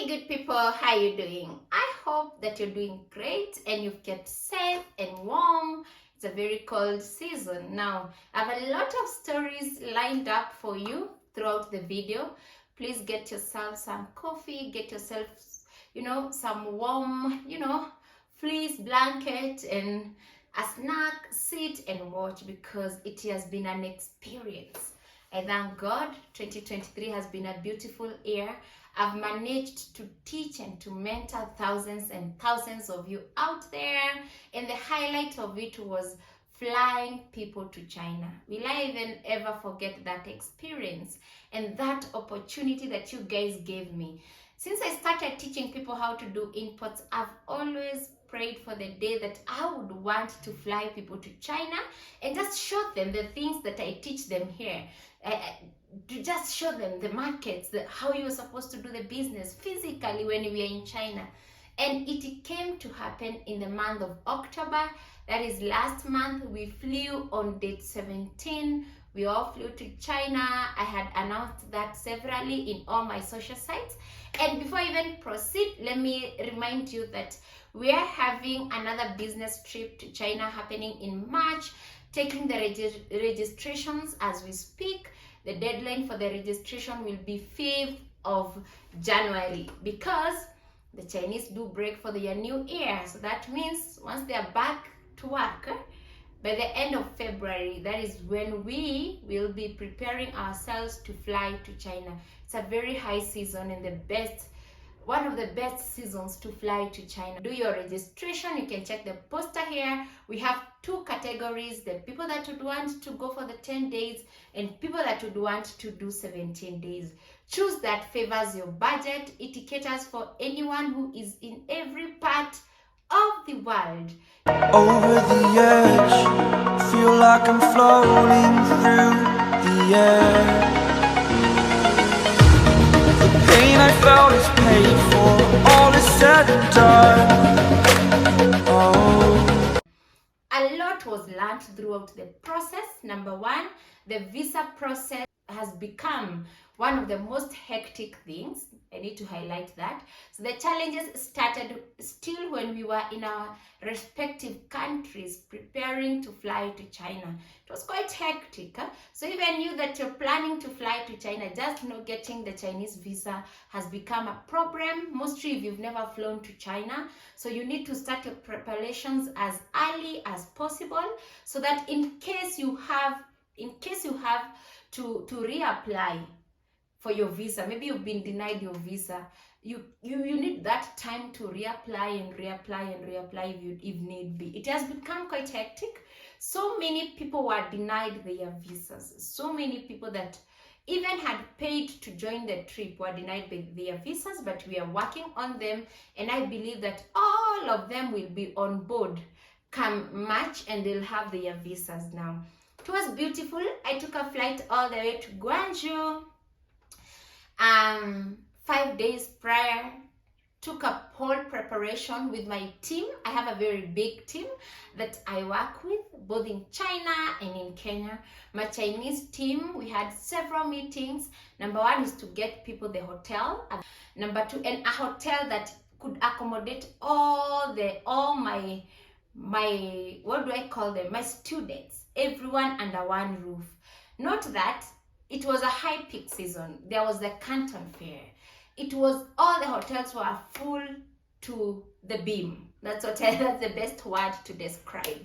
Hey good people, how you doing? I hope that you're doing great and you've kept safe and warm. It's a very cold season. Now, I have a lot of stories lined up for you throughout the video. Please get yourself some coffee, get yourself, some warm, fleece blanket and a snack. Sit and watch because it has been an experience. I thank God 2023 has been a beautiful year. I've managed to teach and to mentor thousands and thousands of you out there, and the highlight of it was flying people to China. Will I even ever forget that experience and that opportunity that you guys gave me? Since I started teaching people how to do imports, I've always prayed for the day that I would want to fly people to China and just show them the things that I teach them here. To just show them the markets, how you're supposed to do the business physically when we are in China. And it came to happen in the month of October. That is last month. We flew on date 17. We all flew to China. I had announced that severally in all my social sites. And before I even proceed, let me remind you that we are having another business trip to China happening in March, taking the registrations as we speak. The deadline for the registration will be 5th of January because the Chinese do break for their new year. So that means once they are back to work, by the end of February, that is when we will be preparing ourselves to fly to China. It's a very high season and one of the best seasons to fly to China. Do your registration. You can check the poster here. We have two categories: the people that would want to go for the 10 days and people that would want to do 17 days. Choose that favors your budget. It caters for anyone who is in every part of the world. Over the edge, feel like I'm floating through the air. Pain I felt is paid for, all is said and done. Oh. A lot was learned throughout the process. Number one, the visa process has become one of the most hectic things. I need to highlight that. So the challenges started still when we were in our respective countries preparing to fly to China. It was quite hectic. So even you that you're planning to fly to China, just know getting the Chinese visa has become a problem, mostly if you've never flown to China. So you need to start your preparations as early as possible so that in case you have to reapply for your visa, maybe you've been denied your visa, you need that time to reapply if need be. It has become quite hectic. So many people were denied their visas. So many people that even had paid to join the trip were denied their visas, but we are working on them, and I believe that all of them will be on board come March and they'll have their visas now. It was beautiful. I took a flight all the way to Guangzhou. 5 days prior, took a whole preparation with my team. I have a very big team that I work with both in China and in Kenya. My Chinese team, we had several meetings. Number one is to get people the hotel. Number two, and a hotel that could accommodate all my what do I call them, my students, everyone under one roof. Note that it was a high peak season. There was the Canton Fair. It was, all the hotels were full to the beam. That's the best word to describe.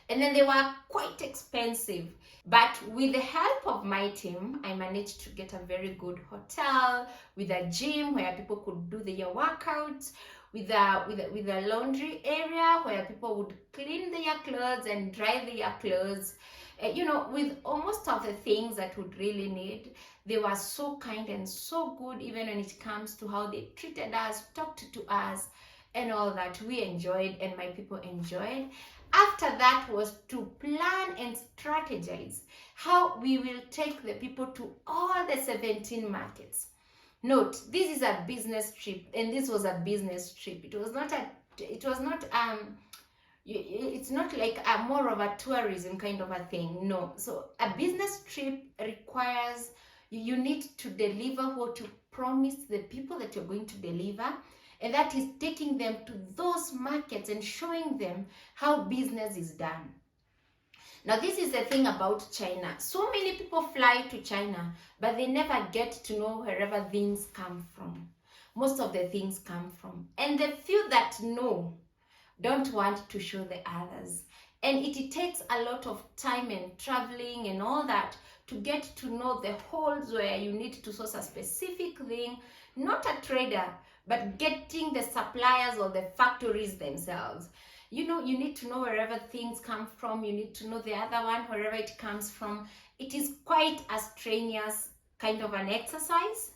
And then they were quite expensive. But with the help of my team, I managed to get a very good hotel with a gym where people could do their workouts, with a laundry area where people would clean their clothes and dry their clothes. With almost of the things that would really need. They were so kind and so good, even when it comes to how they treated us, talked to us, and all that. We enjoyed, and my people enjoyed. After that was to plan and strategize how we will take the people to all the 17 markets. Note, this is a business trip, and this was a business trip. It's not like more of a tourism kind of a thing. No. So a business trip requires You need to deliver what you promised the people that you're going to deliver. And that is taking them to those markets and showing them how business is done. Now, this is the thing about China. So many people fly to China, but they never get to know wherever things come from. Most of the things come from. And the few that know don't want to show the others. And it takes a lot of time and traveling and all that to get to know the holes where you need to source a specific thing, not a trader, but getting the suppliers or the factories themselves. You know, you need to know wherever things come from. You need to know the other one, wherever it comes from. It is quite a strenuous kind of an exercise.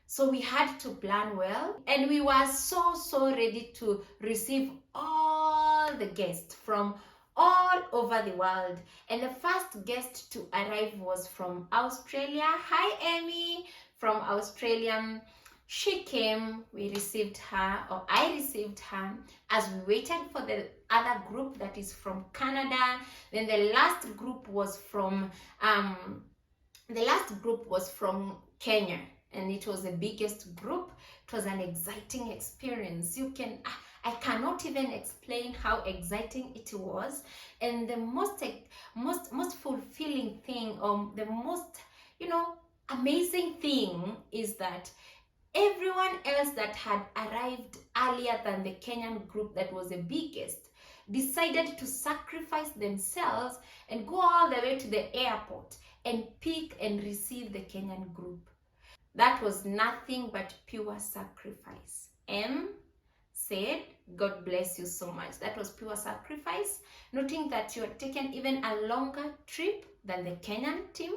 So we had to plan well, and we were so ready to receive all the guests from all over the world. And the first guest to arrive was from Australia. Hi, Amy, from Australia. She came, we received her, or I received her, as we waited for the other group that is from Canada. Then the last group was from Kenya, and it was the biggest group. It was an exciting experience. I cannot even explain how exciting it was. And the most fulfilling thing, the most, amazing thing is that everyone else that had arrived earlier than the Kenyan group that was the biggest decided to sacrifice themselves and go all the way to the airport and pick and receive the Kenyan group. That was nothing but pure sacrifice. M said, God bless you so much. That was pure sacrifice, noting that you had taken even a longer trip than the Kenyan team.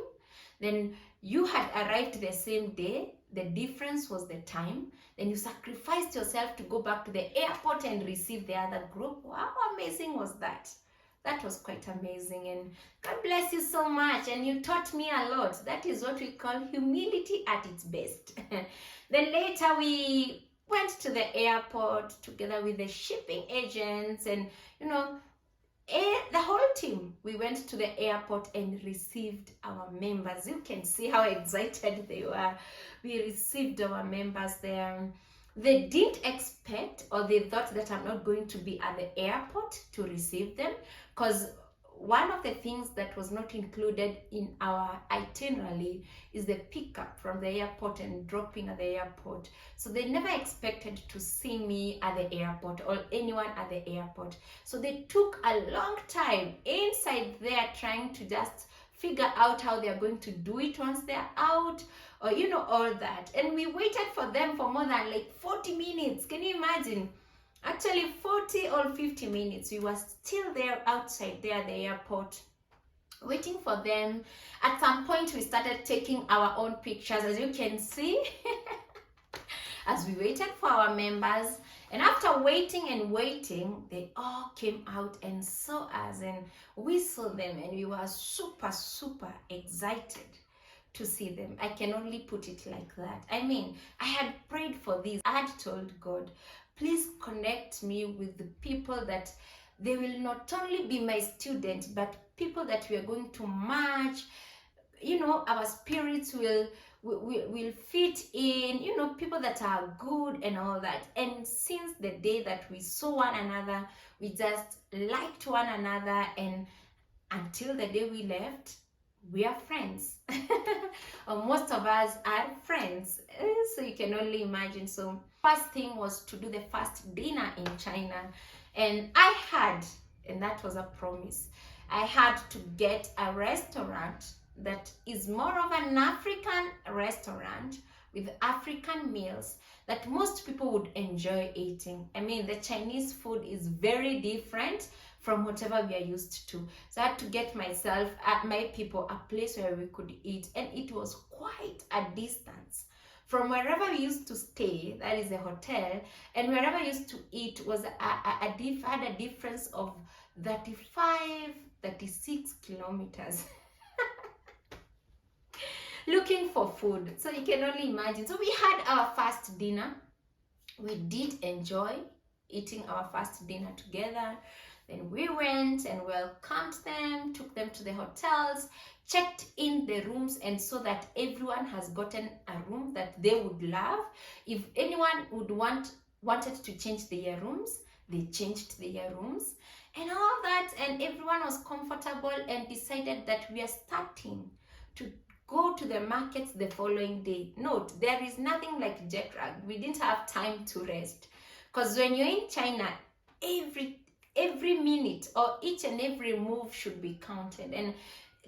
Then you had arrived the same day. The difference was the time. Then you sacrificed yourself to go back to the airport and receive the other group. How amazing was that? That was quite amazing, and God bless you so much. And you taught me a lot. That is what we call humility at its best. Then later we went to the airport together with the shipping agents and, the whole team. We went to the airport and received our members. You can see how excited they were. We received our members there. They didn't expect, or they thought that I'm not going to be at the airport to receive them, because one of the things that was not included in our itinerary is the pickup from the airport and dropping at the airport. So they never expected to see me at the airport or anyone at the airport. So they took a long time inside there trying to just figure out how they're going to do it once they're out, or all that. And we waited for them for more than 40 minutes. Can you imagine? Actually 40 or 50 minutes. We were still there outside there at the airport waiting for them. At some point we started taking our own pictures, as you can see, as we waited for our members. And after waiting and waiting, they all came out and saw us, and we saw them, and we were super excited to see them. I can only put it like that. I mean, I had prayed for this. I had told God, please connect me with the people that they will not only be my students, but people that we are going to match. Our spirits will fit in, people that are good and all that. And since the day that we saw one another, we just liked one another, and until the day we left, we are friends. Or most of us are friends, so you can only imagine. So first thing was to do the first dinner in China, and and that was a promise, I had to get a restaurant that is more of an African restaurant with African meals that most people would enjoy eating. I mean, the Chinese food is very different from whatever we are used to. So I had to get myself, my people, a place where we could eat, and it was quite a distance from wherever we used to stay, that is a hotel, and wherever we used to eat was had a difference of 36 kilometers. Looking for food. So you can only imagine. So we had our first dinner. We did enjoy eating our first dinner together. Then we went and welcomed them, took them to the hotels, checked in the rooms, and so that everyone has gotten a room that they would love. If anyone wanted to change their rooms, they changed their rooms and all that, and everyone was comfortable and decided that we are starting to go to the markets the following day. Note, there is nothing like jet lag. We didn't have time to rest, because when you're in China, every minute or each and every move should be counted, and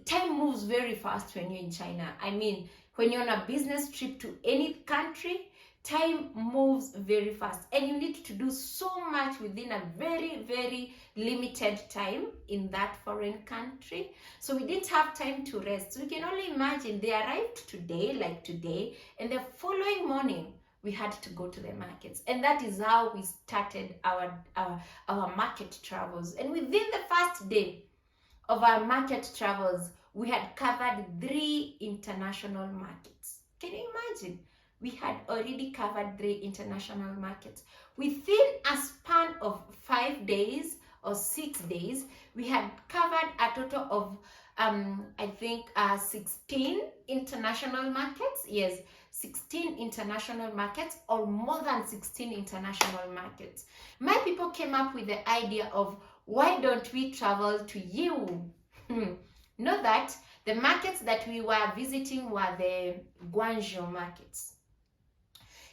time moves very fast when you're in China. I mean, when you're on a business trip to any country, time moves very fast, and you need to do so much within a very, very limited time in that foreign country. So we didn't have time to rest. So we can only imagine they arrived today, and the following morning we had to go to the markets, and that is how we started our market travels. And within the first day of our market travels, we had covered 3 international markets. Can you imagine? We had already covered 3 international markets. Within a span of 5 days or 6 days, we had covered a total of, I think, 16 international markets. Yes, 16 international markets, or more than 16 international markets. My people came up with the idea of, why don't we travel to Yiwu? Know that the markets that we were visiting were the Guangzhou markets.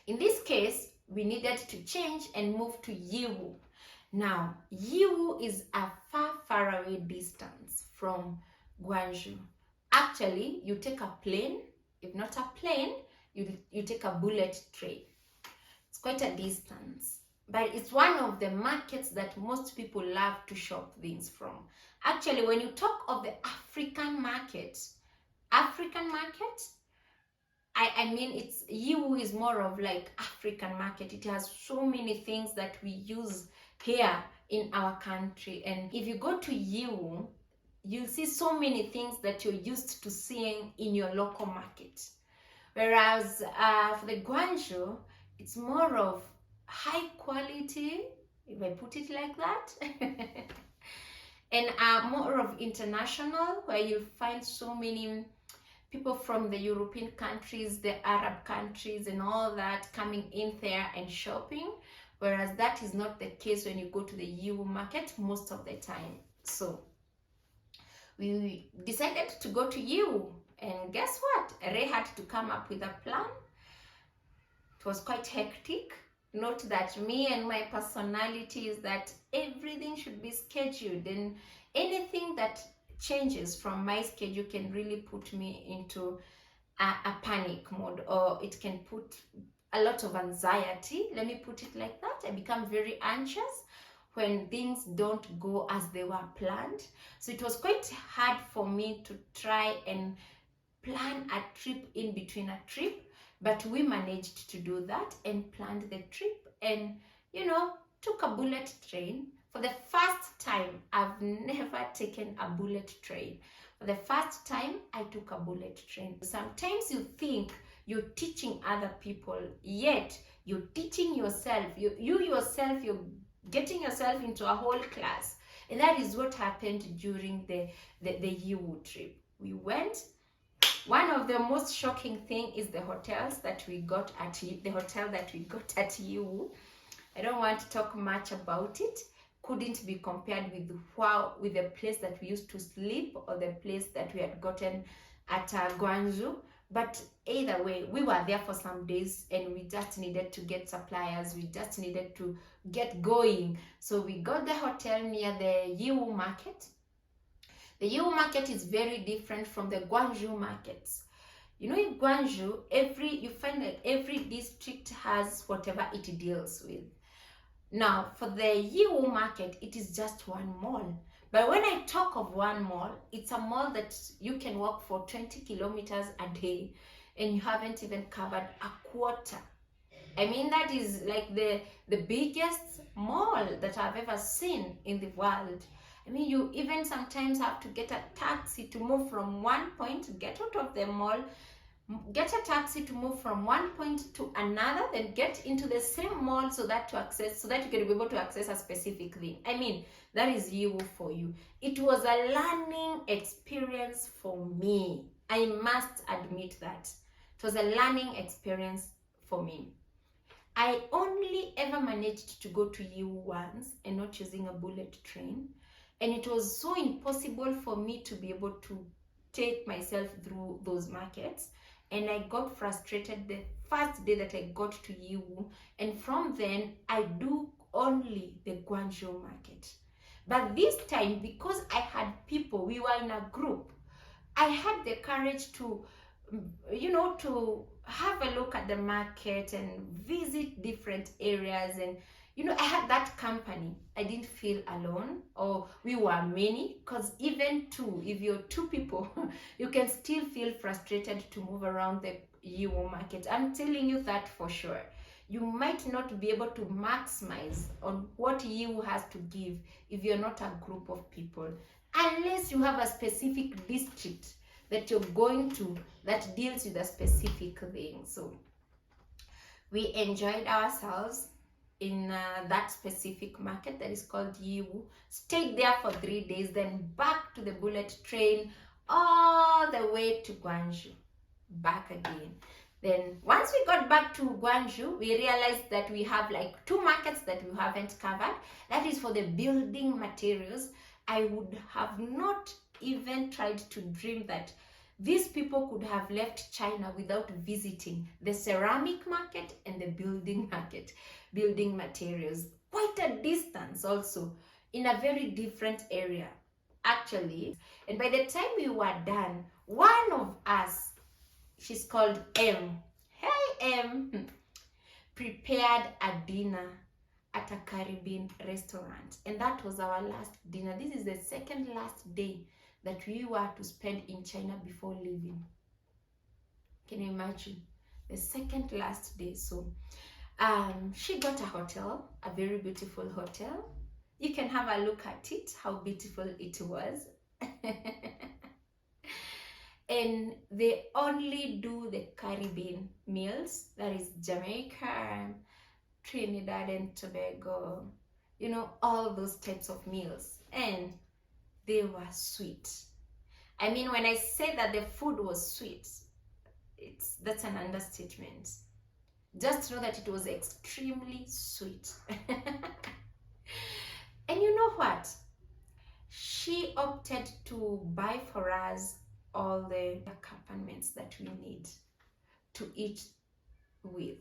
In this case, we needed to change and move to Yiwu. Now, Yiwu is a far away distance from Guangzhou. Actually, you take a plane. If not a plane, you take a bullet train. It's quite a distance, but it's one of the markets that most people love to shop things from. Actually, when you talk of the African market, I mean, it's Yiwu is more of like African market. It has so many things that we use here in our country. And if you go to Yiwu, you'll see so many things that you're used to seeing in your local market. Whereas for the Guangzhou, it's more of high quality, if I put it like that, and more of international, where you'll find so many people from the European countries, the Arab countries, and all that coming in there and shopping. Whereas that is not the case when you go to the Yiwu market most of the time. So we decided to go to Yiwu, and guess what? Ray had to come up with a plan. It was quite hectic. Note that me and my personality is that everything should be scheduled, and anything that changes from my schedule can really put me into a panic mode, or it can put a lot of anxiety. Let me put it like that. I become very anxious when things don't go as they were planned. So it was quite hard for me to try and plan a trip in between a trip, but we managed to do that and planned the trip, and took a bullet train. For the first time, I've never taken a bullet train. For the first time, I took a bullet train. Sometimes you think you're teaching other people, yet you're teaching yourself. You yourself, you're getting yourself into a whole class. And that is what happened during the Yiwu trip. We went. One of the most shocking thing is the hotels that we got at Yiwu. I don't want to talk much about it. Couldn't be compared with the place that we used to sleep, or the place that we had gotten at Guangzhou. But either way, we were there for some days, and we just needed to get suppliers. We just needed to get going. So we got the hotel near the Yiwu market. The Yiwu market is very different from the Guangzhou markets. In Guangzhou, you find that every district has whatever it deals with. Now, for the Yiwu market, it is just one mall. But when I talk of one mall, it's a mall that you can walk for 20 kilometers a day, and you haven't even covered a quarter. I mean, that is like the biggest mall that I've ever seen in the world. I mean, you even sometimes have to get a taxi to move from one point, get out of the mall, get a taxi to move from one point to another, then get into the same mall so that you can be able to access a specific thing. I mean, that is Yiwu for you. It was a learning experience for me. I must admit that. It was a learning experience for me. I only ever managed to go to Yiwu once and not using a bullet train. And it was so impossible for me to be able to take myself through those markets. And I got frustrated the first day that I got to Yiwu. And from then, I do only the Guangzhou market. But this time, because I had people, we were in a group, I had the courage to, to have a look at the market and visit different areas. And I had that company. I didn't feel alone, or we were many, because even if you're two people, you can still feel frustrated to move around the Yiwu market. I'm telling you that for sure. You might not be able to maximize on what Yiwu has to give if you're not a group of people, unless you have a specific district that you're going to that deals with a specific thing. So we enjoyed ourselves in that specific market that is called Yiwu. Stayed there for 3 days, then back to the bullet train all the way to Guangzhou, back again. Then once we got back to Guangzhou, we realized that we have like 2 markets that we haven't covered. That is for the building materials. I would have not even tried to dream that these people could have left China without visiting the ceramic market and the building market, building materials. Quite a distance also, in a very different area, actually. And by the time we were done, one of us, she's called M. Hey, M. Prepared a dinner at a Caribbean restaurant. And that was our last dinner. This is the second last day that we were to spend in China before leaving. Can you imagine? The second last day. So she got a hotel, a very beautiful hotel. You can have a look at it, how beautiful it was. And they only do the Caribbean meals, that is Jamaica, Trinidad and Tobago, all those types of meals. And they were sweet. I mean, when I say that the food was sweet, that's an understatement. Just know that it was extremely sweet. And you know what? She opted to buy for us all the accompaniments that we need to eat with,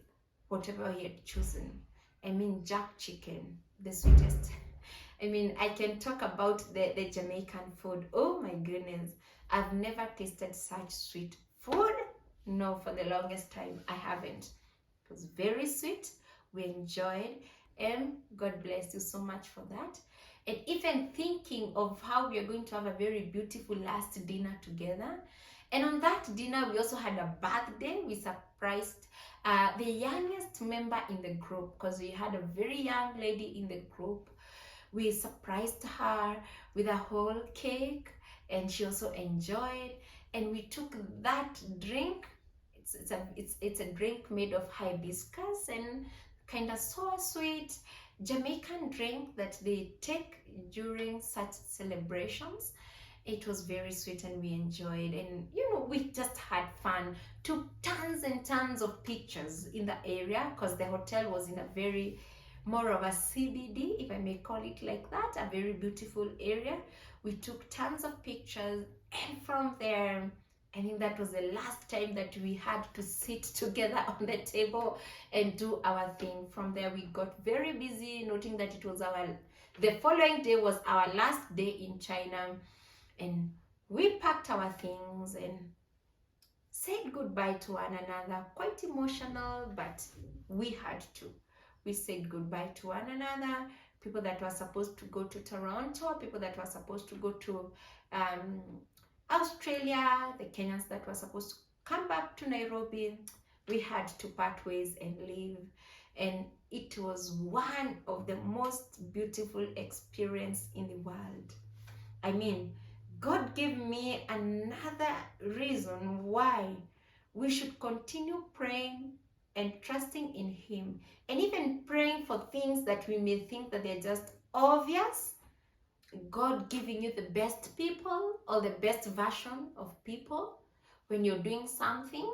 whatever he had chosen. I mean, jack chicken, the sweetest. I mean, I can talk about the Jamaican food. Oh my goodness, I've never tasted such sweet food. No, for the longest time, I haven't. It was very sweet. We enjoyed. And God bless you so much for that. And even thinking of how we are going to have a very beautiful last dinner together. And on that dinner, we also had a birthday. We surprised the youngest member in the group, because we had a very young lady in the group. We surprised her with a whole cake, and she also enjoyed. And we took that drink. It's a drink made of hibiscus and kind of sour sweet Jamaican drink that they take during such celebrations. It was very sweet and we enjoyed, and we just had fun. Took tons and tons of pictures in the area, because the hotel was in a very more of a CBD, if I may call it like that, a very beautiful area. We took tons of pictures, and from there, I think that was the last time that we had to sit together on the table and do our thing. From there, we got very busy, noting that it was the following day was our last day in China, and we packed our things and said goodbye to one another. Quite emotional, but we had to. We said goodbye to one another. People that were supposed to go to Toronto, people that were supposed to go to Australia, the Kenyans that were supposed to come back to Nairobi, we had to part ways and leave. And it was one of the most beautiful experiences in the world. I mean, God gave me another reason why we should continue praying and trusting in Him, and even praying for things that we may think that they're just obvious. God giving you the best people or the best version of people when you're doing something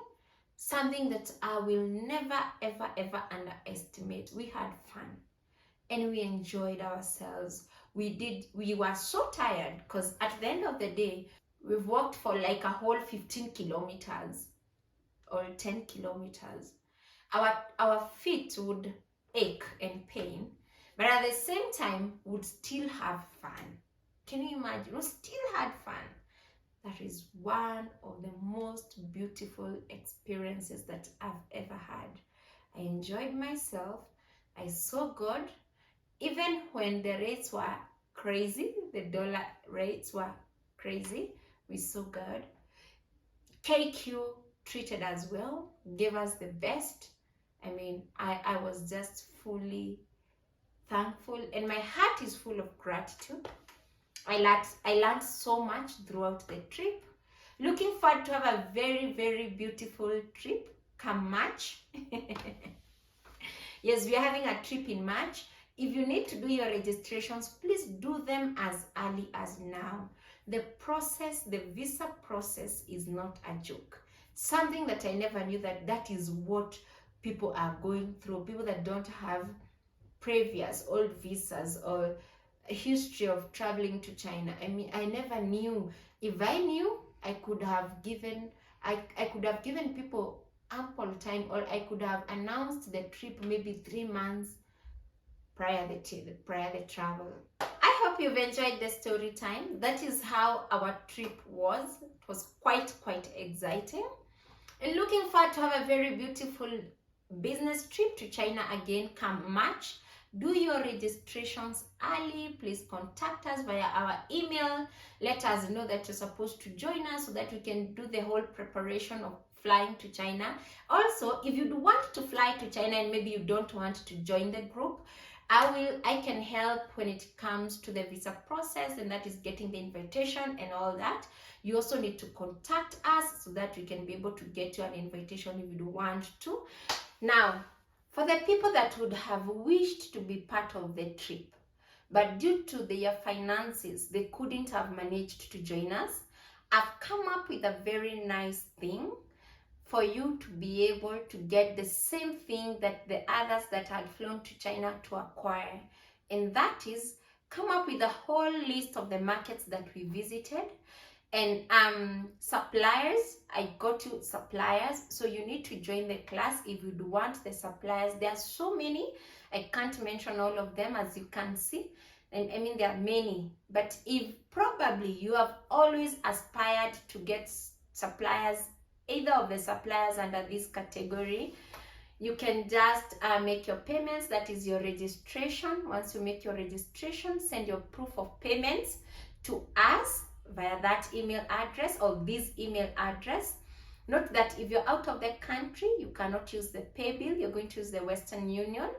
that I will never ever ever underestimate. We had fun and we enjoyed ourselves. We were so tired because at the end of the day, we've walked for like a whole 15 kilometers or 10 kilometers. Our feet would ache and pain, but at the same time would still have fun. Can you imagine? We still had fun. That is one of the most beautiful experiences that I've ever had. I enjoyed myself. I saw God. Even when the rates were crazy, the dollar rates were crazy, we saw God. KQ treated us well, gave us the best. I mean, I was just fully thankful, and my heart is full of gratitude. I learned so much throughout the trip. Looking forward to have a very, very beautiful trip come March. Yes, we are having a trip in March. If you need to do your registrations, please do them as early as now. The visa process is not a joke. Something that I never knew that is what people are going through. People that don't have previous old visas or a history of traveling to China. I mean, I never knew. If I knew, I could have given people ample time, or I could have announced the trip maybe 3 months prior the travel. I hope you've enjoyed the story time. That is how our trip was. It was quite exciting, and looking forward to have a very beautiful business trip to China again come March. Do your registrations early. Please contact us via our email. Let us know that you're supposed to join us so that we can do the whole preparation of flying to China. Also, if you want to fly to China and maybe you don't want to join the group, I can help when it comes to the visa process, and that is getting the invitation and all that. You also need to contact us so that we can be able to get you an invitation if you want to. Now, for the people that would have wished to be part of the trip, but due to their finances, they couldn't have managed to join us, I've come up with a very nice thing for you to be able to get the same thing that the others that had flown to China to acquire. And that is, come up with a whole list of the markets that we visited. And suppliers, I got you suppliers, so you need to join the class if you do want the suppliers. There are so many, I can't mention all of them, as you can see. And I mean, there are many, but if probably you have always aspired to get suppliers, either of the suppliers under this category, you can just make your payments. That is your registration. Once you make your registration, send your proof of payments to us via that email address or this email address. Note that if you're out of the country, you cannot use the pay bill. You're going to use the Western Union.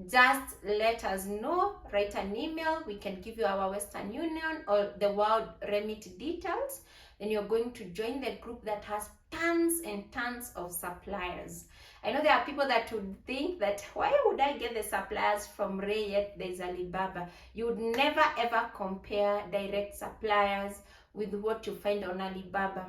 Just let us know, write an email. We can give you our Western Union or the World Remit details. Then you're going to join the group that has tons and tons of suppliers. I know there are people that would think that, why would I get the suppliers from Ray yet there's Alibaba? You would never ever compare direct suppliers with what you find on Alibaba.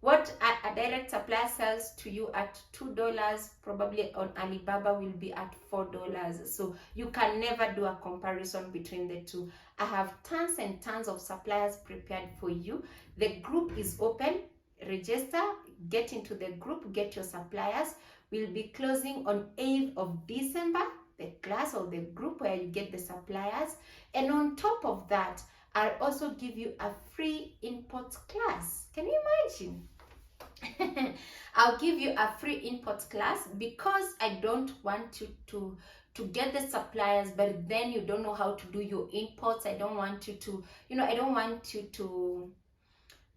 What a direct supplier sells to you at $2, probably on Alibaba will be at $4. So you can never do a comparison between the two. I have tons and tons of suppliers prepared for you. The group is open. Register, get into the group, get your suppliers. We'll be closing on 8th of December, the class or the group where you get the suppliers. And on top of that, I'll also give you a free import class. Can you imagine? I'll give you a free import class because I don't want you to get the suppliers, but then you don't know how to do your imports. I don't want you to, I don't want you to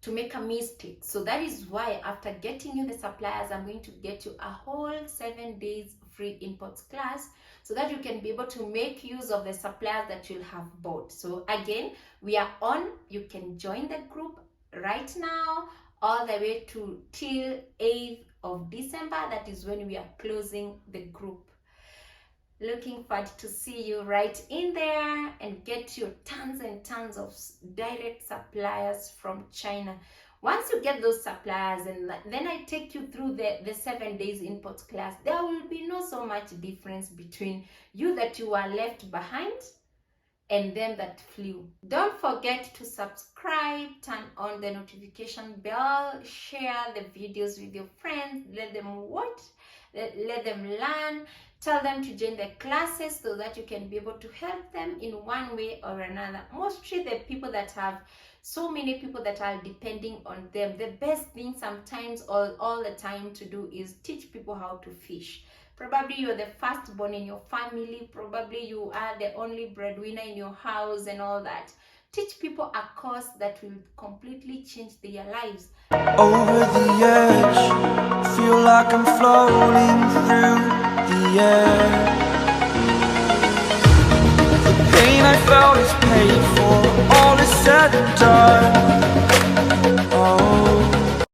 make a mistake. So that is why after getting you the suppliers, I'm going to get you a whole 7 days free imports class so that you can be able to make use of the suppliers that you'll have bought. So again, we are on. You can join the group right now all the way to till 8th of December. That is when we are closing the group. Looking forward to see you right in there and get your tons and tons of direct suppliers from China. Once you get those suppliers, and then I take you through the 7 days import class, there will be no so much difference between you that you are left behind and them that flew. Don't forget to subscribe, turn on the notification bell, share the videos with your friends, let them watch, let them learn, tell them to join the classes so that you can be able to help them in one way or another. Mostly the people that have so many people that are depending on them, the best thing sometimes all the time to do is teach people how to fish. Probably you're the firstborn in your family, probably you are the only breadwinner in your house and all that. Teach people a course that will completely change their lives. Over the edge, feel like I'm floating through the air. The pain I felt is paid for, all is said and done. Oh.